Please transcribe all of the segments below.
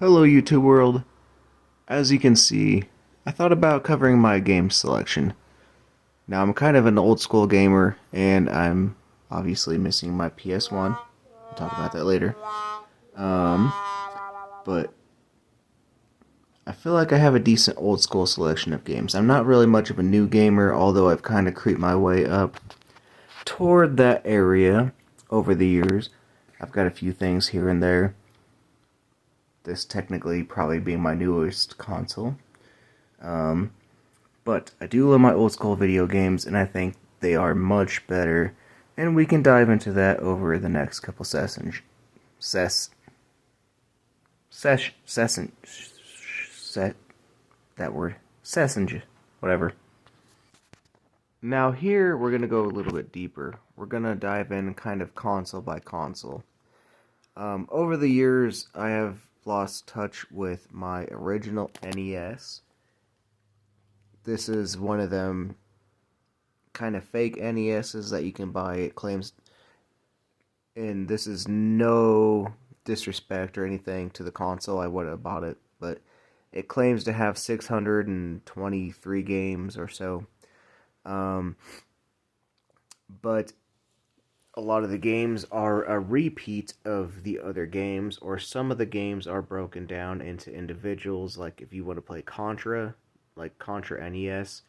Hello YouTube world. As you can see, I thought about covering my game selection. Now I'm kind of an old school gamer and I'm obviously missing my PS1. We'll talk about that later. Um, but I feel like I have a decent old school selection of games. I'm not really much of a new gamer, although I've kind of creeped my way up toward that area over the years. I've got a few things here and there. This technically probably being my newest console. Um, But I do love my old school video games, and I think they are much better. And we can dive into that over the next couple sessions. Ses. Sesh. Session. Set. That word. Session. Whatever. Now, here we're going to go a little bit deeper. We're going to dive in kind of console by console. Over the years, I have lost touch with my original NES. This is one of them kind of fake NESs that you can buy. It claims, and this is no disrespect or anything to the console, I would have bought it, but it claims to have 623 games or so. But a lot of the games are a repeat of the other games, or some of the games are broken down into individuals. Like if you want to play Contra, like Contra NES,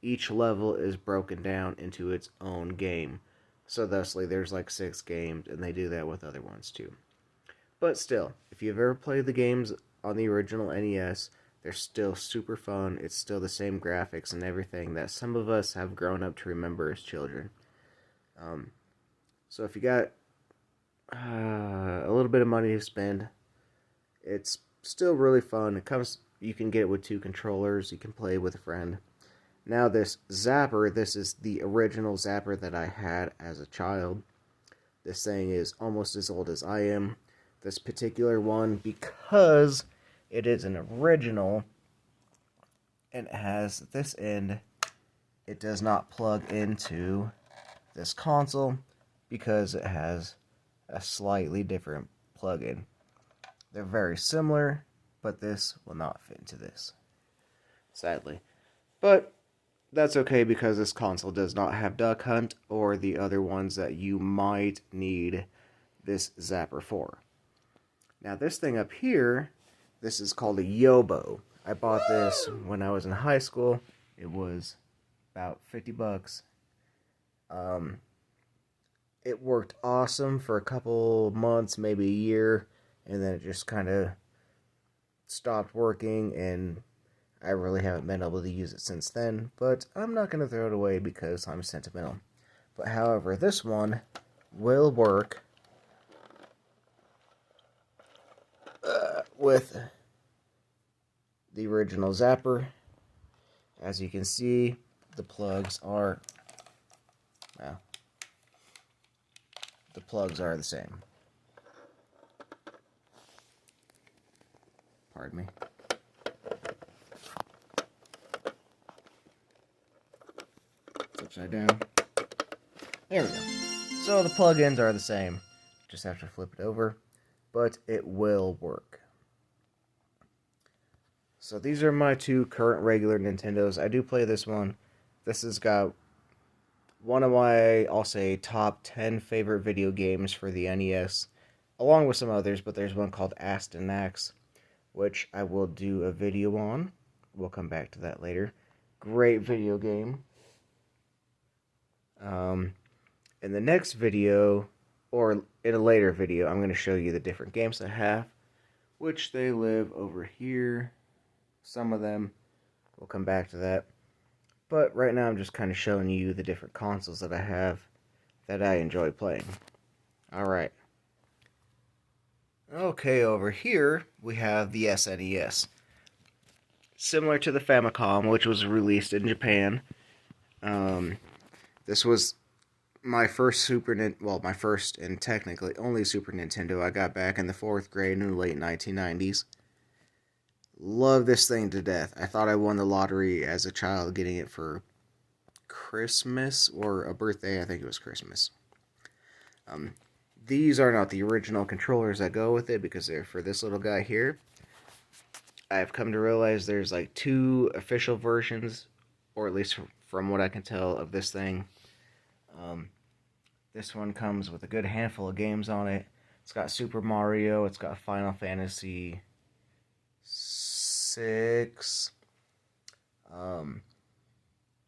each level is broken down into its own game. So thusly, there's like 6 games, and they do that with other ones too. But still, if you've ever played the games on the original NES, they're still super fun. It's still the same graphics and everything that some of us have grown up to remember as children. So if you got a little bit of money to spend, it's still really fun. You can get it with 2 controllers. You can play with a friend. Now this Zapper, this is the original Zapper that I had as a child. This thing is almost as old as I am. This particular one, because it is an original and it has this end, it does not plug into this console because it has a slightly different plug-in. They're very similar, but this will not fit into this, sadly. But that's okay because this console does not have Duck Hunt or the other ones that you might need this Zapper for. Now this thing up here, this is called a Yobo. I bought this when I was in high school. It was about $50. It worked awesome for a couple months, maybe a year, and then it just kind of stopped working, and I really haven't been able to use it since then, but I'm not going to throw it away because I'm sentimental. But however, this one will work with the original Zapper. As you can see, the plugs are, well, the plugs are the same. Pardon me. It's upside down. There we go. So the plugins are the same. Just have to flip it over, but it will work. So these are my 2 current regular Nintendos. I do play this one. This has got one of my, I'll say, top 10 favorite video games for the NES, along with some others, but there's one called Astyanax, which I will do a video on. We'll come back to that later. Great video game. In the next video, or in a later video, I'm going to show you the different games I have, which they live over here. Some of them, we'll come back to that. But right now I'm just kind of showing you the different consoles that I have that I enjoy playing. Alright. Okay, over here we have the SNES. Similar to the Famicom, which was released in Japan. This was my first my first and technically only Super Nintendo I got back in the 4th grade in the late 1990s. Love this thing to death. I thought I won the lottery as a child getting it for Christmas or a birthday. I think it was Christmas. These are not the original controllers that go with it because they're for this little guy here. I've come to realize there's like two official versions, or at least from what I can tell of this thing. Um, this one comes with a good handful of games on it. It's got Super Mario, it's got Final Fantasy 6, um,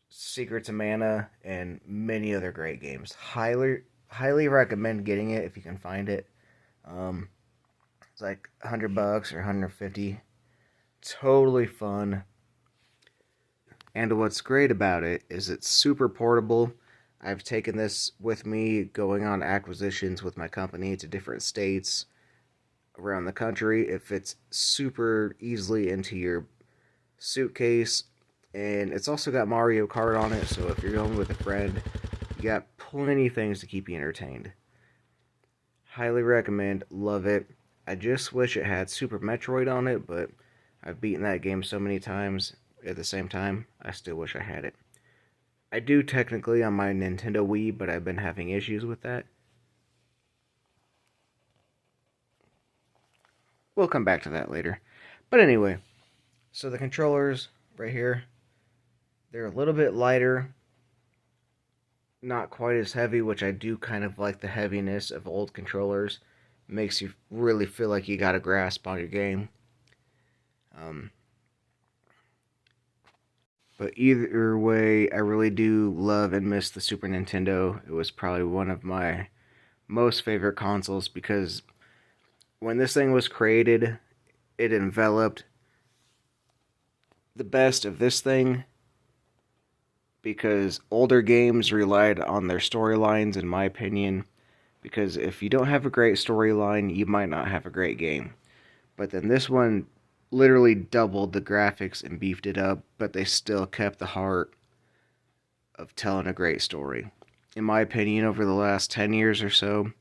Secrets of Mana, and many other great games. Highly recommend getting it if you can find it. Um, it's like $100 or 150. Totally fun. And what's great about it is it's super portable. I've taken this with me going on acquisitions with my company to different states around the country. It fits super easily into your suitcase. And it's also got Mario Kart on it, so if you're going with a friend, you got plenty of things to keep you entertained. Highly recommend, love it. I just wish it had Super Metroid on it, but I've beaten that game so many times. At the same time, I still wish I had it. I do technically on my Nintendo Wii, but I've been having issues with that. We'll come back to that later. But anyway, so the controllers right here, they're a little bit lighter, not quite as heavy, which I do kind of like the heaviness of old controllers. It makes you really feel like you got a grasp on your game. Um, but either way, I really do love and miss the Super Nintendo. It was probably one of my most favorite consoles because when this thing was created, it enveloped the best of this thing because older games relied on their storylines, in my opinion. Because if you don't have a great storyline, you might not have a great game. But then this one literally doubled the graphics and beefed it up, but they still kept the heart of telling a great story. In my opinion, over the last 10 years or so,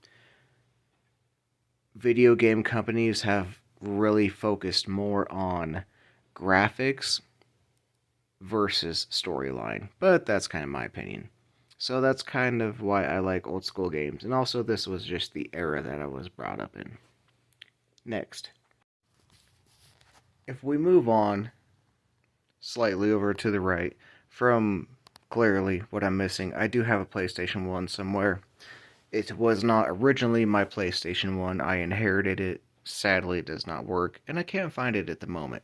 video game companies have really focused more on graphics versus storyline. But that's kind of my opinion. So that's kind of why I like old school games. And also, this was just the era that I was brought up in. Next. If we move on slightly over to the right from clearly what I'm missing, I do have a PlayStation 1 somewhere. It was not originally my PlayStation 1. I inherited it. Sadly, it does not work, and I can't find it at the moment.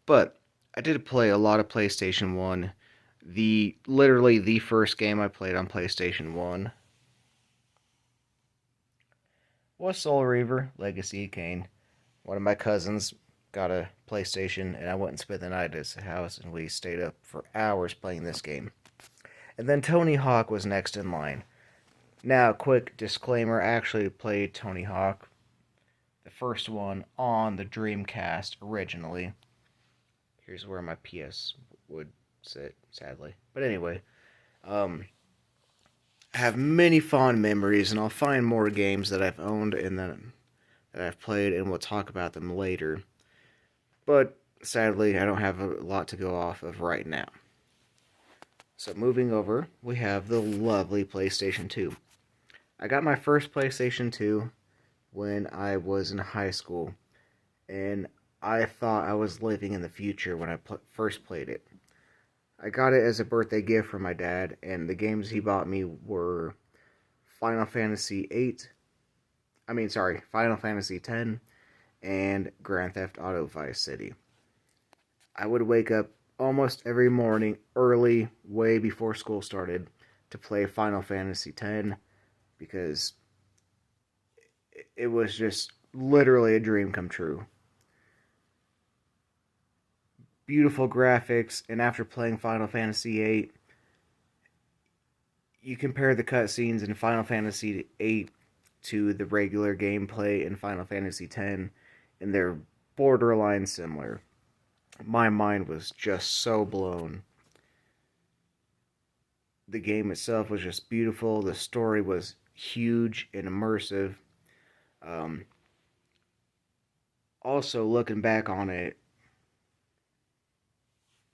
But I did play a lot of PlayStation 1. Literally the first game I played on PlayStation 1 was Soul Reaver Legacy of Kain. One of my cousins got a PlayStation, and I went and spent the night at his house, and we stayed up for hours playing this game. And then Tony Hawk was next in line. Now, quick disclaimer, I actually played Tony Hawk, the first one, on the Dreamcast originally. Here's where my PS would sit, sadly. But anyway, I have many fond memories, and I'll find more games that I've owned and that I've played, and we'll talk about them later. But sadly, I don't have a lot to go off of right now. So moving over, we have the lovely PlayStation 2. I got my first PlayStation 2 when I was in high school, and I thought I was living in the future when I first played it. I got it as a birthday gift from my dad, and the games he bought me were Final Fantasy 8, Final Fantasy 10, and Grand Theft Auto Vice City. I would wake up almost every morning early, way before school started, to play Final Fantasy 10 because it was just literally a dream come true. Beautiful graphics, and after playing Final Fantasy 8, you compare the cutscenes in Final Fantasy 8 to the regular gameplay in Final Fantasy 10, and they're borderline similar. My mind was just so blown. The game itself was just beautiful. The story was huge and immersive. Um, Also, looking back on it,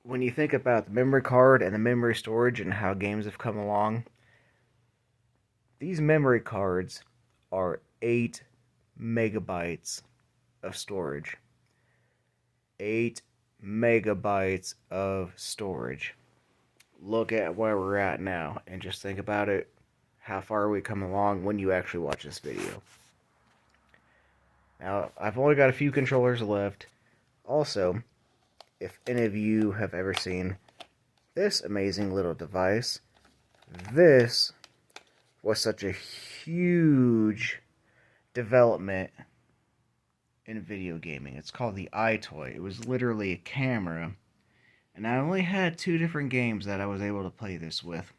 when you think about the memory card and the memory storage and how games have come along, these memory cards are 8 megabytes of storage. 8 megabytes of storage. Look at where we're at now and just think about it. How far are we coming along when you actually watch this video? Now, I've only got a few controllers left. Also, if any of you have ever seen this amazing little device, this was such a huge development in video gaming. It's called the EyeToy. It was literally a camera, and I only had 2 different games that I was able to play this with.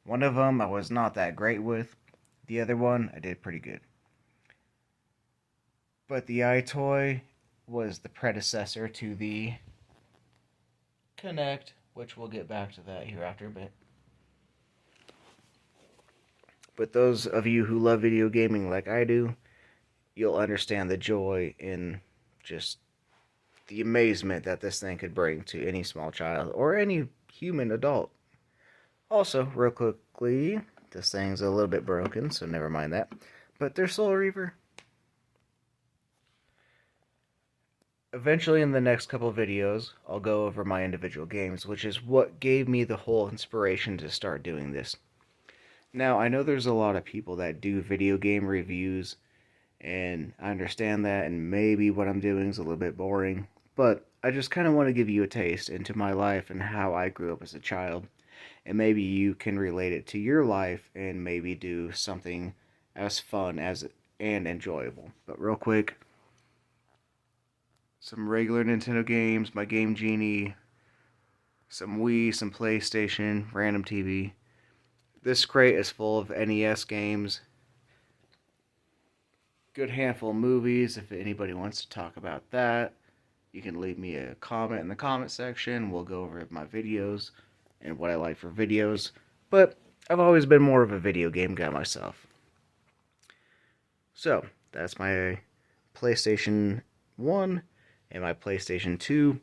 One of them I was not that great with. The other one I did pretty good. But the EyeToy was the predecessor to the Kinect, which we'll get back to that here after a bit. But those of you who love video gaming like I do, you'll understand the joy in just the amazement that this thing could bring to any small child or any human adult. Also, real quickly, this thing's a little bit broken, so never mind that. But there's Soul Reaver. Eventually, in the next couple of videos, I'll go over my individual games, which is what gave me the whole inspiration to start doing this. Now, I know there's a lot of people that do video game reviews, and I understand that, and maybe what I'm doing is a little bit boring, but I just kind of want to give you a taste into my life and how I grew up as a child, and maybe you can relate it to your life and maybe do something as fun as and enjoyable. But real quick, some regular Nintendo games, my Game Genie, some Wii, some PlayStation, random TV. This crate is full of NES games. Good handful of movies. If anybody wants to talk about that, you can leave me a comment in the comment section. We'll go over my videos and what I like for videos. But I've always been more of a video game guy myself. So, that's my PlayStation 1 and my PlayStation 2.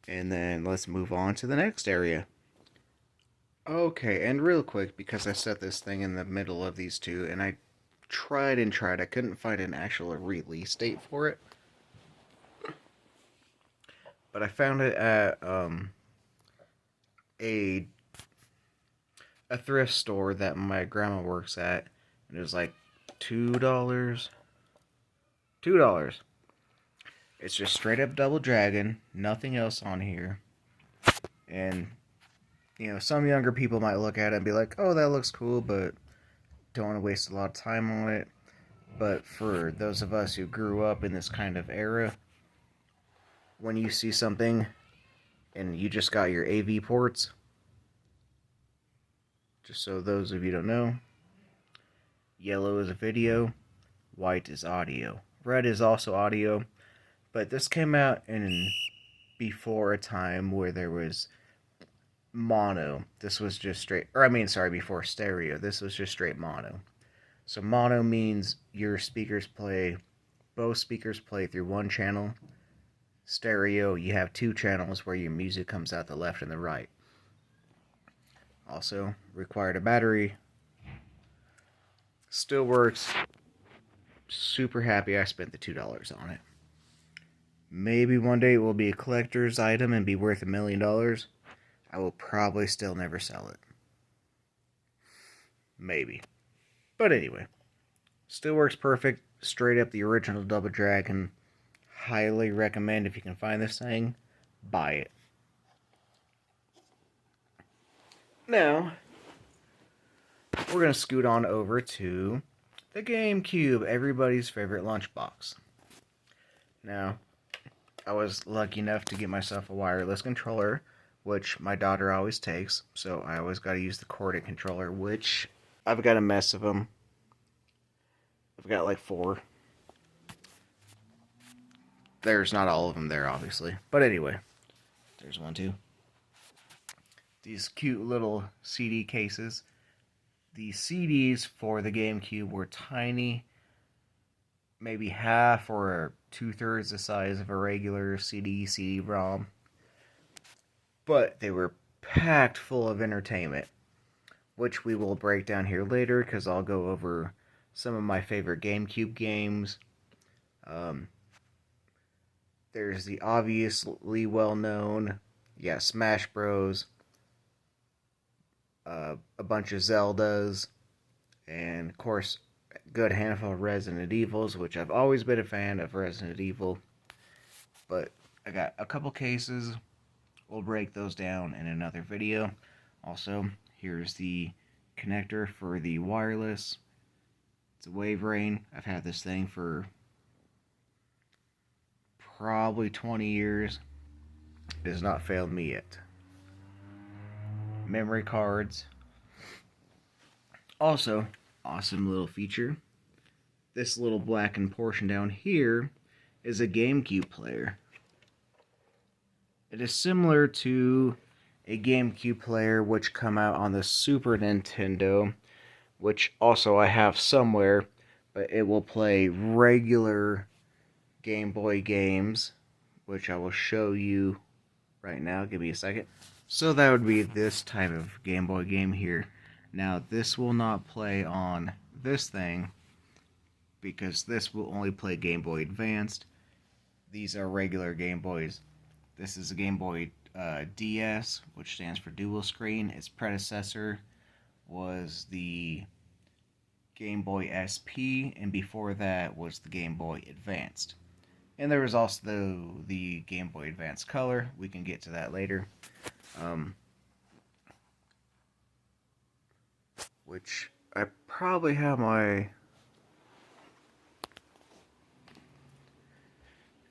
And then let's move on to the next area. Okay, and real quick, because I set this thing in the middle of these two, and I tried and tried, I couldn't find an actual release date for it. But I found it at a thrift store that my grandma works at, and it was like $2. $2. It's just straight up Double Dragon, nothing else on here. And you know, some younger people might look at it and be like, oh, that looks cool, but don't want to waste a lot of time on it. But for those of us who grew up in this kind of era, when you see something and you just got your AV ports, just so those of you don't know, yellow is video, white is audio. Red is also audio, but this came out in before a time where there was mono. This was just straight, before stereo. This was just straight mono. So mono means both speakers play through one channel. Stereo, you have 2 channels where your music comes out the left and the right. Also, required a battery. Still works. Super happy I spent the $2 on it. Maybe one day it will be a collector's item and be worth $1 million. I will probably still never sell it. Maybe. But anyway. Still works perfect. Straight up the original Double Dragon. Highly recommend if you can find this thing. Buy it. Now, we're going to scoot on over to the GameCube. Everybody's favorite lunchbox. Now, I was lucky enough to get myself a wireless controller, which my daughter always takes, so I always got to use the corded controller, which I've got a mess of them. I've got like 4. There's not all of them there, obviously. But anyway, there's one too. These cute little CD cases. The CDs for the GameCube were tiny, maybe half or 2/3 the size of a regular CD-ROM. But they were packed full of entertainment, which we will break down here later, because I'll go over some of my favorite GameCube games. There's the obviously well-known, yeah, Smash Bros, a bunch of Zeldas, and of course, a good handful of Resident Evils, which I've always been a fan of Resident Evil. But I got a couple cases. We'll break those down in another video. Also, here's the connector for the wireless. It's a WaveRain. I've had this thing for probably 20 years. It has not failed me yet. Memory cards. Also, awesome little feature. This little blackened portion down here is a GameCube player. It is similar to a GameCube player which come out on the Super Nintendo, which also I have somewhere, but it will play regular Game Boy games, which I will show you right now. Give me a second. So that would be this type of Game Boy game here. Now this will not play on this thing because this will only play Game Boy Advanced. These are regular Game Boys. This is a Game Boy DS, which stands for dual screen. Its predecessor was the Game Boy SP, and before that was the Game Boy Advanced. And there was also the Game Boy Advance Color. We can get to that later. Which I probably have my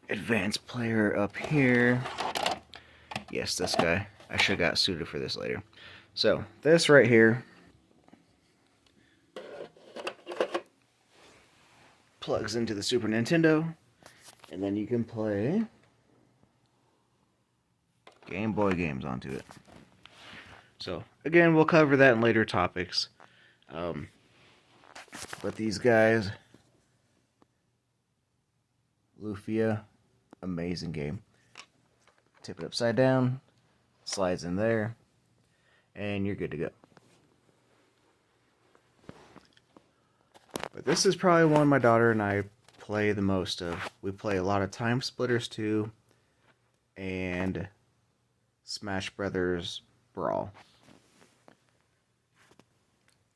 advanced player up here. Yes, this guy. I should have got suited for this later. So, this right here plugs into the Super Nintendo, and then you can play Game Boy games onto it. So, again, we'll cover that in later topics. But these guys, Lufia, amazing game. Tip it upside down, slides in there, and you're good to go. But this is probably one my daughter and I play the most of. We play a lot of Time Splitters 2 and Smash Brothers Brawl.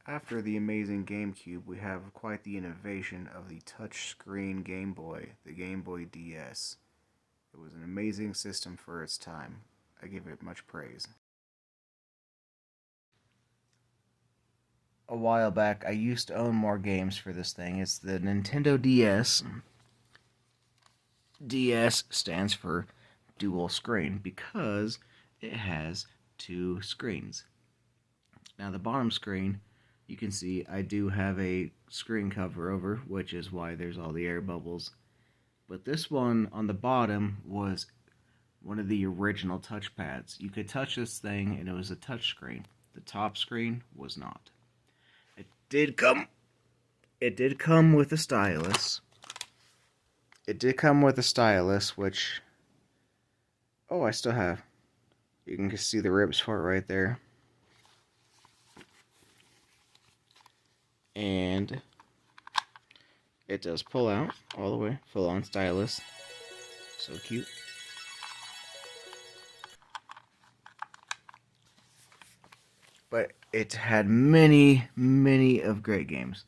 After the amazing GameCube, we have quite the innovation of the touchscreen Game Boy, the Game Boy DS. It was an amazing system for its time. I give it much praise. A while back, I used to own more games for this thing. It's the Nintendo DS. DS stands for dual screen because it has two screens. Now the bottom screen, you can see I do have a screen cover over, which is why there's all the air bubbles. But this one on the bottom was one of the original touchpads. You could touch this thing and it was a touch screen. The top screen was not. It did come with a stylus. It did come with a stylus, which, oh, I still have. You can just see the ribs for it right there. And it does pull out all the way, full on stylus. So cute. But it had many, many of great games.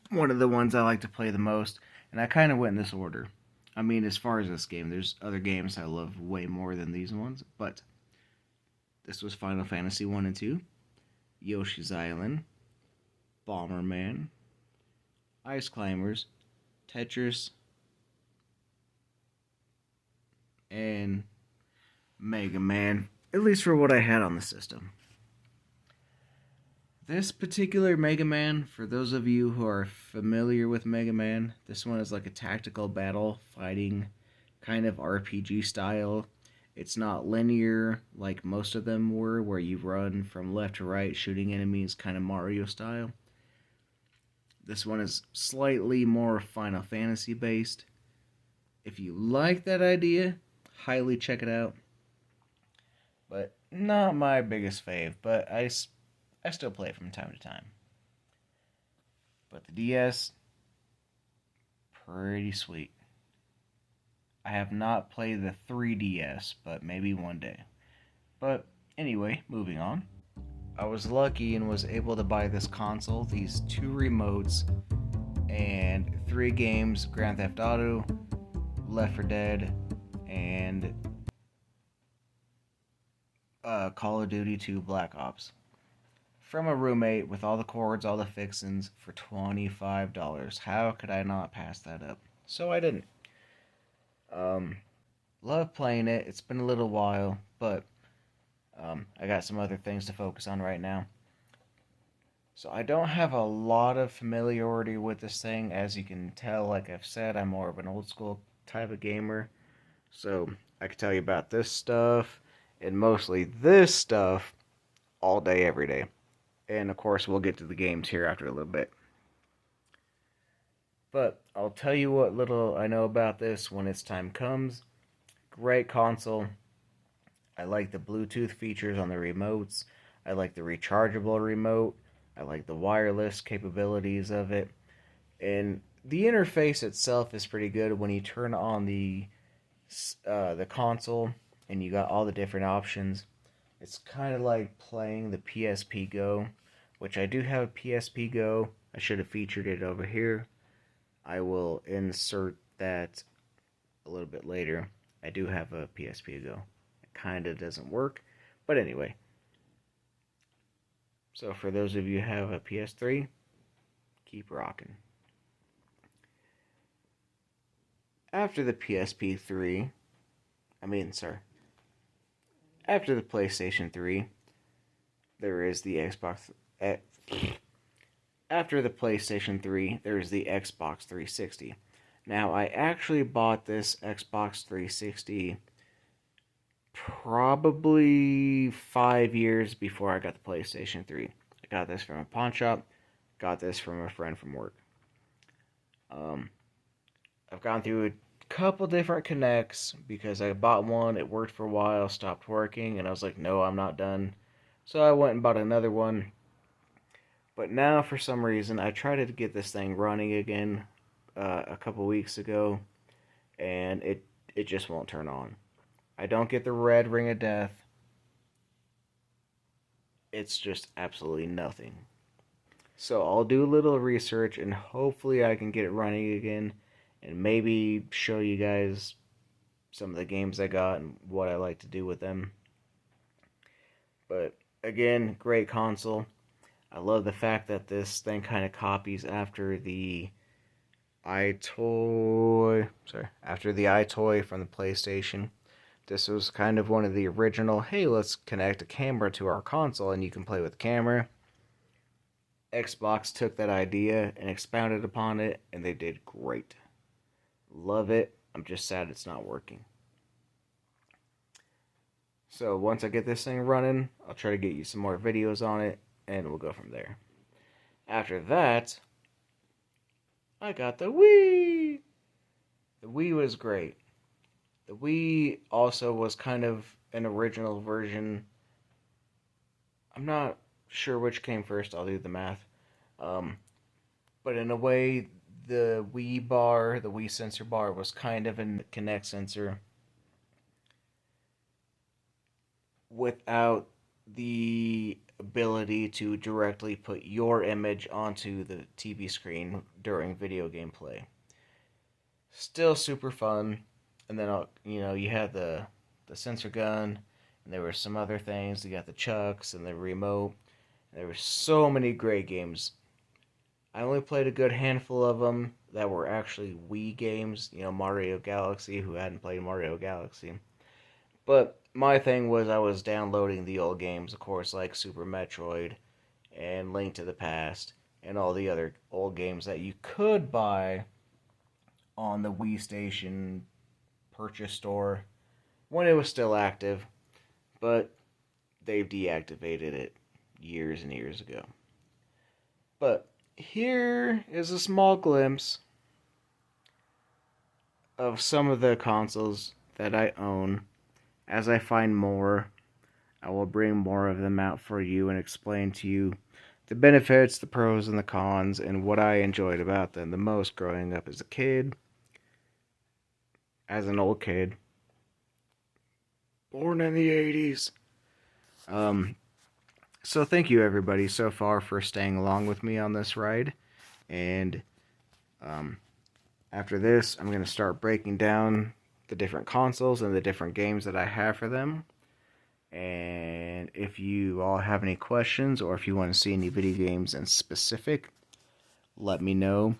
One of the ones I like to play the most, and I kind of went in this order. I mean, as far as this game, there's other games I love way more than these ones, but this was Final Fantasy 1 and 2, Yoshi's Island, Bomberman, Ice Climbers, Tetris, and Mega Man, at least for what I had on the system. This particular Mega Man, for those of you who are familiar with Mega Man, this one is like a tactical battle fighting kind of RPG style. It's not linear like most of them were, where you run from left to right shooting enemies, kind of Mario style. This one is slightly more Final Fantasy based. If you like that idea, highly check it out. But not my biggest fave, but I still play it from time to time. But the DS, pretty sweet. I have not played the 3DS, but maybe one day. But anyway, moving on. I was lucky and was able to buy this console, these two remotes, and three games: Grand Theft Auto, Left 4 Dead, and Call of Duty 2 Black Ops. From a roommate with all the cords, all the fixins for $25. How could I not pass that up? So I didn't. Um, Love playing it. It's been a little while, but I got some other things to focus on right now. So I don't have a lot of familiarity with this thing. As you can tell, like I've said, I'm more of an old school type of gamer. So I can tell you about this stuff, and mostly this stuff, all day, every day. And of course, we'll get to the games here after a little bit. But I'll tell you what little I know about this when its time comes. Great console. I like the Bluetooth features on the remotes. I like the rechargeable remote. I like the wireless capabilities of it. And the interface itself is pretty good when you turn on the console and you got all the different options. It's kind of like playing the PSP Go, which I do have a PSP Go. I should have featured it over here. I will insert that a little bit later. I do have a PSP Go. It kind of doesn't work, but anyway. So for those of you who have a PS3, keep rocking. After the PSP3, after the PlayStation 3, there is the Xbox. After the PlayStation 3, there is the Xbox 360. Now, I actually bought this Xbox 360 probably 5 years before I got the PlayStation 3. I got this from a pawn shop, got this from a friend from work. I've gone through a couple different connects because I bought one, it worked for a while, stopped working, and I was like, no, I'm not done. So I went and bought another one. But now, for some reason, I tried to get this thing running again a couple weeks ago, and it just won't turn on. I don't get the red ring of death. It's just absolutely nothing. So I'll do a little research, and hopefully I can get it running again, and maybe show you guys some of the games I got and what I like to do with them. But after the iToy from the PlayStation. This was kind of one of the original, hey, let's connect a camera to our console and you can play with the camera. Xbox took that idea and expounded upon it, and they did great. Love it. I'm just sad it's not working. So once I get this thing running, I'll try to get you some more videos on it, and we'll go from there. After that, I got the Wii. The Wii was great. The Wii also was kind of an original version. I'm not sure which came first. I'll do the math. But in a way, the Wii sensor bar, was kind of a Kinect sensor without the ability to directly put your image onto the TV screen during video game play. Still super fun. And then you had the sensor gun, and there were some other things. You got the chucks and the remote. And there were so many great games. I only played a good handful of them that were actually Wii games. Mario Galaxy. Who hadn't played Mario Galaxy? But my thing was I was downloading the old games, of course, like Super Metroid and Link to the Past and all the other old games that you could buy on the Wii Station purchase store when it was still active, but they've deactivated it years and years ago. But here is a small glimpse of some of the consoles that I own. As I find more, I will bring more of them out for you and explain to you the benefits, the pros, and the cons, and what I enjoyed about them the most growing up as a kid. as an old kid, born in the 80s. Um, so thank you everybody so far for staying along with me on this ride. And um, after this, I'm going to start breaking down the different consoles and the different games that I have for them. And if you all have any questions or if you want to see any video games in specific, let me know.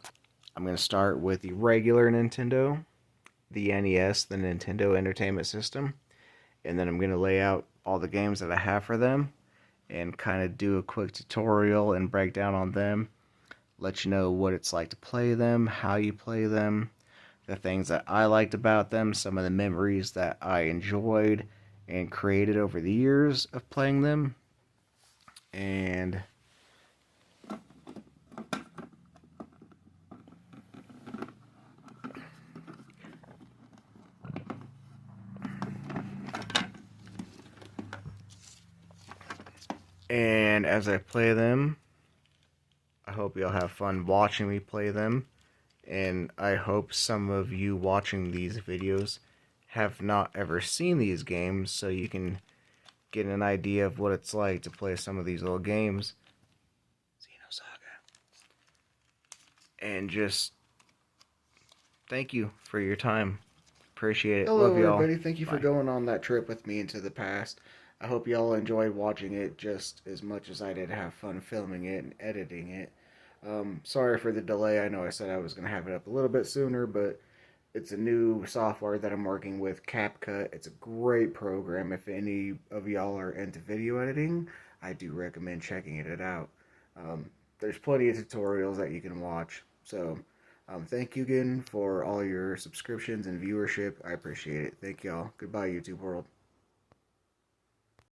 I'm going to start with the regular Nintendo, the NES, the Nintendo Entertainment System, and then I'm going to lay out all the games that I have for them and kind of do a quick tutorial and breakdown on them, let you know what it's like to play them, how you play them, the things that I liked about them, some of the memories that I enjoyed and created over the years of playing them. And as I play them, I hope you'll have fun watching me play them. And I hope some of you watching these videos have not ever seen these games, so you can get an idea of what it's like to play some of these old games. Xenosaga. And just thank you for your time. Appreciate it. Hello, Love y'all. everybody. Thank you for Bye. going on that trip with me into the past. I hope y'all enjoyed watching it just as much as I did have fun filming it and editing it. Sorry for the delay. I know I said I was going to have it up a little bit sooner, but it's a new software that I'm working with, CapCut. It's a great program. If any of y'all are into video editing, I do recommend checking it out. There's plenty of tutorials that you can watch. So, thank you again for all your subscriptions and viewership. I appreciate it. Thank y'all. Goodbye, YouTube world.